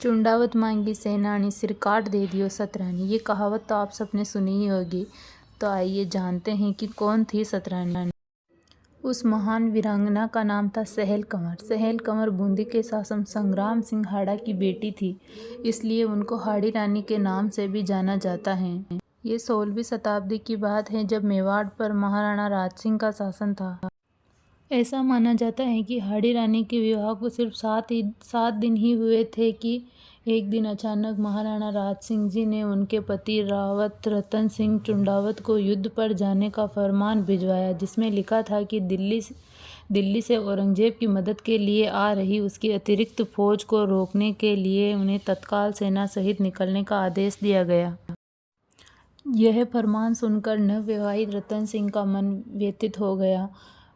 चुंडावत मांगी सेनानी सिर काट दे दियो सतरानी। ये कहावत तो आप सबने सुनी ही होगी। तो आइए जानते हैं कि कौन थी सतरानी। उस महान वीरांगना का नाम था सहेल कंवर। सहेल कंवर बूंदी के शासक संग्राम सिंह हाड़ा की बेटी थी, इसलिए उनको हाड़ी रानी के नाम से भी जाना जाता है। ये 16वीं शताब्दी की बात है, जब मेवाड़ पर महाराणा राज सिंह का शासन था। ऐसा माना जाता है कि हाड़ी रानी के विवाह को सिर्फ 7 दिन ही हुए थे कि एक दिन अचानक महाराणा राज सिंह जी ने उनके पति रावत रतन सिंह चुंडावत को युद्ध पर जाने का फरमान भिजवाया, जिसमें लिखा था कि दिल्ली से औरंगजेब की मदद के लिए आ रही उसकी अतिरिक्त फौज को रोकने के लिए उन्हें तत्काल सेना सहित निकलने का आदेश दिया गया। यह फरमान सुनकर नवविवाहित रतन सिंह का मन व्यथित हो गया।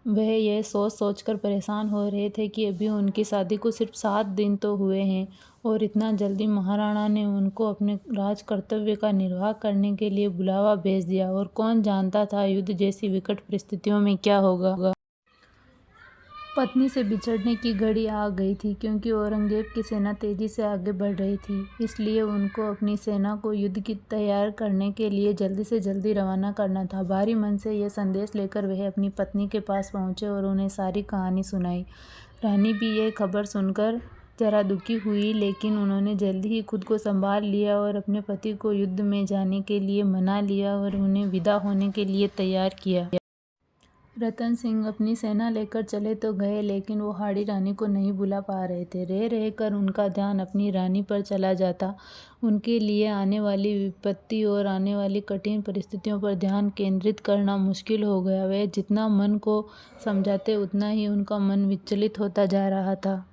वह यह सोचकर परेशान हो रहे थे कि अभी उनकी शादी को सिर्फ 7 दिन तो हुए हैं और इतना जल्दी महाराणा ने उनको अपने राज कर्तव्य का निर्वाह करने के लिए बुलावा भेज दिया। और कौन जानता था युद्ध जैसी विकट परिस्थितियों में क्या होगा। पत्नी से बिछड़ने की घड़ी आ गई थी, क्योंकि औरंगजेब की सेना तेजी से आगे बढ़ रही थी। इसलिए उनको अपनी सेना को युद्ध की तैयार करने के लिए जल्दी से जल्दी रवाना करना था। भारी मन से यह संदेश लेकर वह अपनी पत्नी के पास पहुंचे और उन्हें सारी कहानी सुनाई। रानी भी यह खबर सुनकर जरा दुखी हुई, लेकिन उन्होंने जल्दी ही खुद को संभाल लिया और अपने पति को युद्ध में जाने के लिए मना लिया और उन्हें विदा होने के लिए तैयार किया। रतन सिंह अपनी सेना लेकर चले तो गए, लेकिन वो हाड़ी रानी को नहीं बुला पा रहे थे। रह कर उनका ध्यान अपनी रानी पर चला जाता। उनके लिए आने वाली विपत्ति और आने वाली कठिन परिस्थितियों पर ध्यान केंद्रित करना मुश्किल हो गया। वे जितना मन को समझाते उतना ही उनका मन विचलित होता जा रहा था।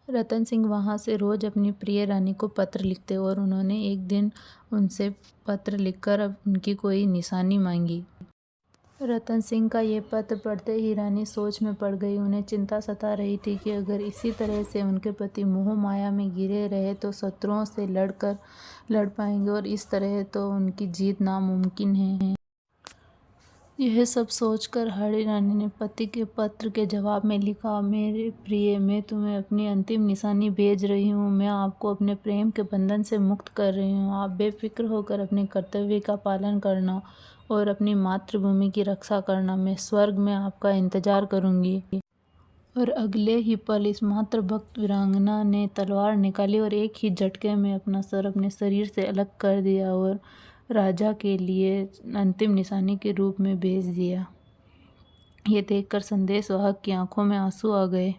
रतन सिंह वहाँ से रोज अपनी प्रिय रानी को पत्र लिखते और उन्होंने एक दिन उनसे पत्र लिखकर उनकी कोई निशानी मांगी। रतन सिंह का ये पत्र पढ़ते ही रानी सोच में पड़ गई। उन्हें चिंता सता रही थी कि अगर इसी तरह से उनके पति मोह माया में गिरे रहे तो शत्रुओं से लड़ पाएंगे और इस तरह तो उनकी जीत नामुमकिन है। यह सब सोचकर हाड़ी रानी ने पति के पत्र के जवाब में लिखा, मेरे प्रिय, मैं तुम्हें अपनी अंतिम निशानी भेज रही हूँ। मैं आपको अपने प्रेम के बंधन से मुक्त कर रही हूँ। आप बेफिक्र होकर अपने कर्तव्य का पालन करना और अपनी मातृभूमि की रक्षा करना। मैं स्वर्ग में आपका इंतजार करूँगी। और अगले ही पल इस मात्र भक्त वीरांगना ने तलवार निकाली और एक ही झटके में अपना सर अपने शरीर से अलग कर दिया और राजा के लिए अंतिम निशानी के रूप में भेज दिया। ये देखकर संदेशवाहक की आंखों में आंसू आ गए।